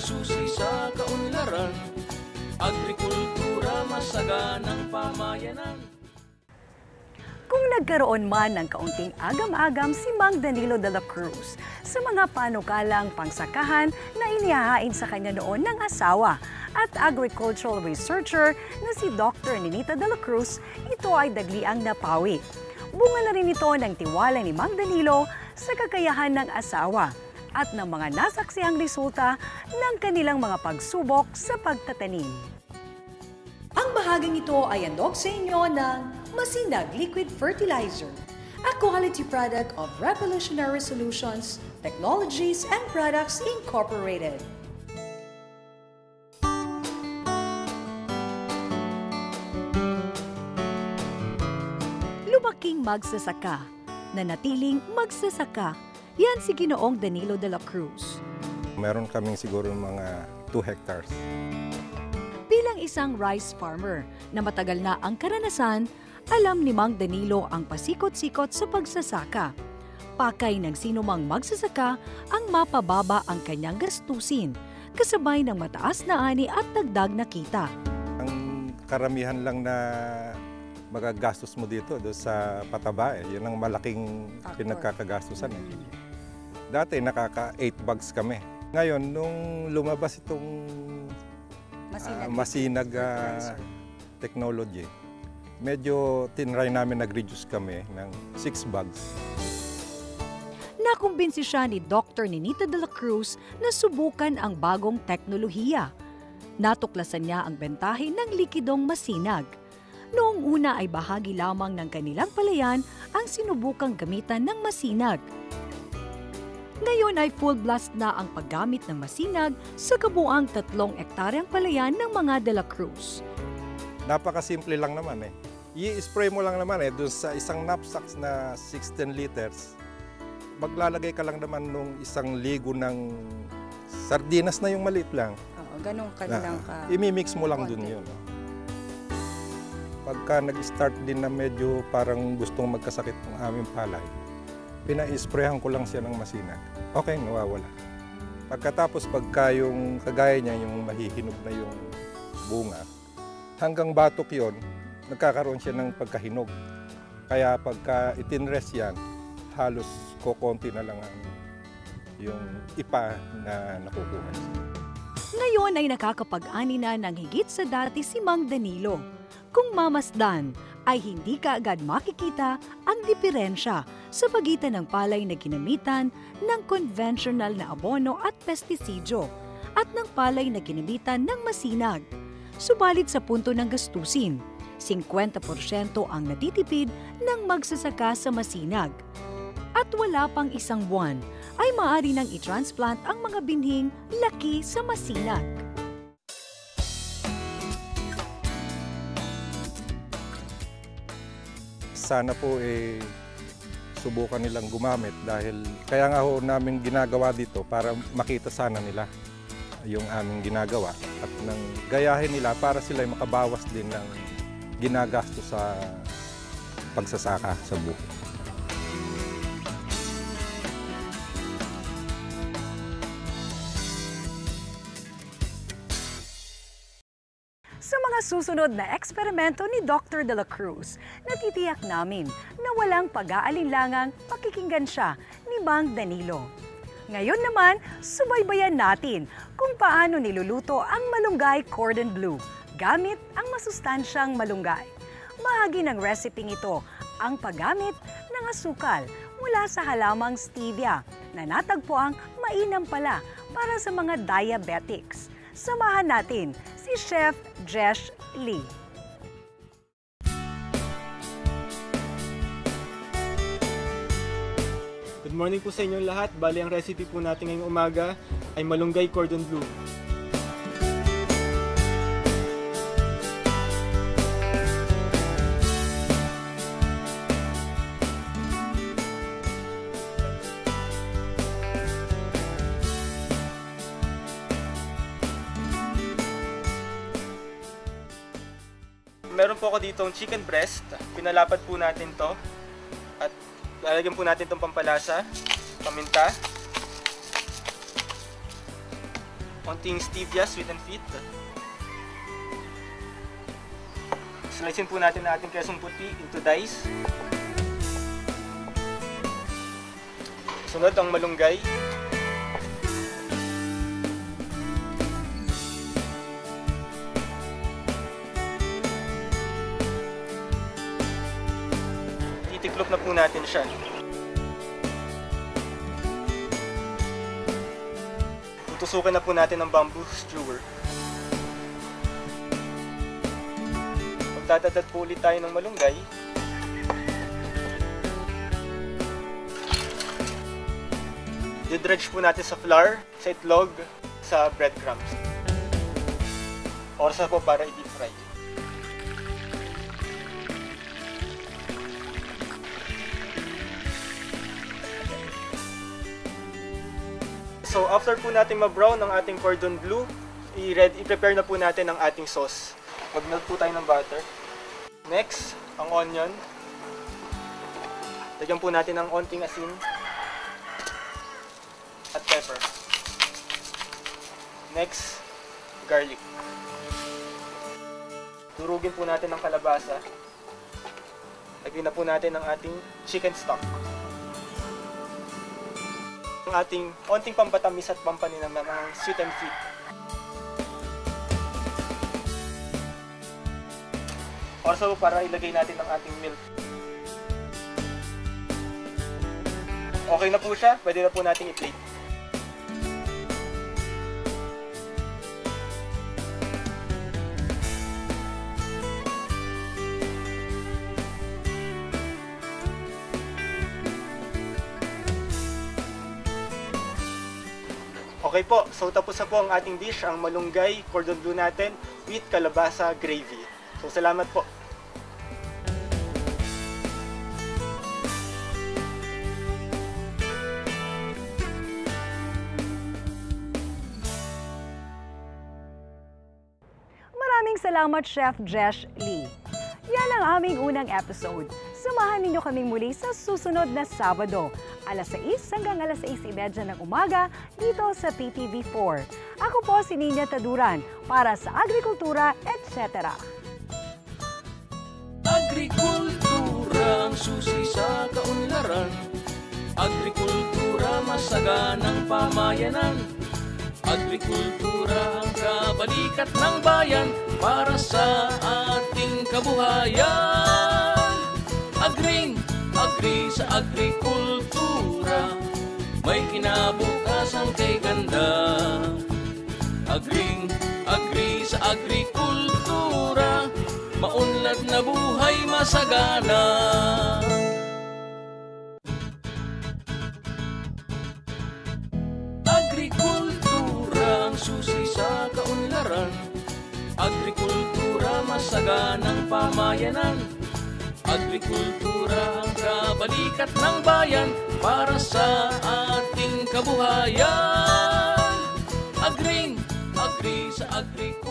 susi sa kaunlaran, agrikultura masaganang pamayanan. Kung nagkaroon man ng kaunting agam-agam si Mang Danilo de la Cruz sa mga panukalang pangsakahan na inihahain sa kanya noon ng asawa at agricultural researcher na si Dr. Ninita de la Cruz, ito ay dagliang napawi. Bunga na rin ito ng tiwala ni Mang Danilo sa kakayahan ng asawa at ng mga nasaksihang resulta ng kanilang mga pagsubok sa pagtatanim. Ang bahaging ito ay handog sa inyo ng Masinag Liquid Fertilizer, a quality product of Revolutionary Solutions, Technologies and Products Incorporated. Lumaking magsasaka, nanatiling magsasaka, yan si Ginoong Danilo de la Cruz. Meron kaming siguro mga 2 hectares. Bilang isang rice farmer na matagal na ang karanasan, alam ni Mang Danilo ang pasikot-sikot sa pagsasaka. Pakay ng sinumang magsasaka ang mapababa ang kanyang gastusin, kasabay ng mataas na ani at dagdag na kita. Ang karamihan lang na magagastos mo dito doon sa pataba, yun ang malaking pinagkakagastusan. Dati nakaka 8 bags kami. Ngayon, nung lumabas itong masinag technology, medyo tinry namin, nag-reduce kami ng 6 bags. Nakumbinsi siya ni Dr. Ninita de la Cruz na subukan ang bagong teknolohiya. Natuklasan niya ang bentahe ng likidong masinag. Noong una ay bahagi lamang ng kanilang palayan ang sinubukang gamitan ng masinag. Ngayon ay full blast na ang paggamit ng masinag sa kabuang 3 ektaryang palayan ng mga de la Cruz. Napakasimple lang naman eh. I-spray mo lang naman doon sa isang knapsack na 16 liters. Maglalagay ka lang naman nung isang ligo ng sardinas na yung maliit lang. Oo, ganun ka lang ka. Imimix mo lang doon yun. Pagka nag-start din na medyo parang gustong magkasakit ng aming palay, pina-sprayhan ko lang siya ng masinag. Okay, nawawala. Pagkatapos pagka yung kagaya niya, yung mahihinog na yung bunga, hanggang batok yon, nagkakaroon siya ng pagkahinog. Kaya pagka itinrest yan, halos kokonti na lang yung ipa na nakukuha. Ngayon ay nakakapag-ani na ng higit sa dati si Mang Danilo. Kung mamasdan, ay hindi ka agad makikita ang diferensya sa pagitan ng palay na ginamitan ng konvensyonal na abono at pestisidyo at ng palay na ginamitan ng masinag. Subalit sa punto ng gastusin, 50% ang natitipid ng magsasaka sa masinag. At wala pang 1 buwan ay maaari nang i-transplant ang mga binhing laki sa masinag. Sana po subukan nilang gumamit dahil kaya nga ho namin ginagawa dito para makita sana nila yung aming ginagawa at nang gayahin nila para sila makabawas din ng ginagasto sa pagsasaka sa buko. Sa mga susunod na eksperimento ni Dr. de la Cruz, natitiyak namin na walang pag-aalinlangang pakikinggan siya ni Mang Danilo. Ngayon naman, subaybayan natin kung paano niluluto ang malunggay cordon bleu gamit ang masustansyang malunggay. Bahagi ng reseping ito ang paggamit ng asukal mula sa halamang stevia na natagpuang mainam pala para sa mga diabetics. Samahan natin si Chef Jesh Lee. Good morning po sa inyong lahat. Bali, ang recipe po natin ngayong umaga ay malunggay cordon bleu. Meron po ako ditong chicken breast. Pinalapad po natin to. At lalagyan po natin itong pampalasa, paminta, konting stevia, sweet and fit. Slicein po natin ang ating kesong puti into dice. Sunod ang malunggay. Titiklop na po natin siya. Tutusukan na po natin ang bamboo skewer. Magdadagdag po ulit tayo ng malunggay. Didredge po natin sa flour, sa itlog, sa breadcrumbs. Oras na po para i-deep fry. So after po natin ma-brown ang ating cordon bleu, i-prepare na po natin ang ating sauce. Mag-melt po tayo ng butter. Next, ang onion. Lagyan po natin ng onting asin at pepper. Next, garlic. Durugin po natin ang kalabasa. Lagyan na po natin ang ating chicken stock. Ang ating onting pampatamis at pampaninam ng sweet and fit. Also, para ilagay natin ang ating milk. Okay na po siya, pwede na po nating i-plate. Okay po, so tapos na po ang ating dish, ang malunggay cordon bleu natin with kalabasa gravy. So salamat po. Maraming salamat, Chef Jesh Lee. Yan ang aming unang episode. Samahan ninyo kaming muli sa susunod na Sabado, alas 6 hanggang alas 6:30 ng umaga dito sa PTV4. Ako po si Nina Taduran para sa Agrikultura, etc. Agrikultura ang susi sa kaunlaran. Agrikultura masaganang pamayanan. Agrikultura ang kabalikat ng bayan para sa ating kabuhayan. Agri sa agrikultura, may kinabukasan kay ganda. Agri sa agrikultura, maunlad na buhay masagana. Agrikultura ang susi sa kaunlaran. Agrikultura masaganang pamayanan. Agrikultura ang kabalikat ng bayan para sa ating kabuhayan. Agri sa agrikultura.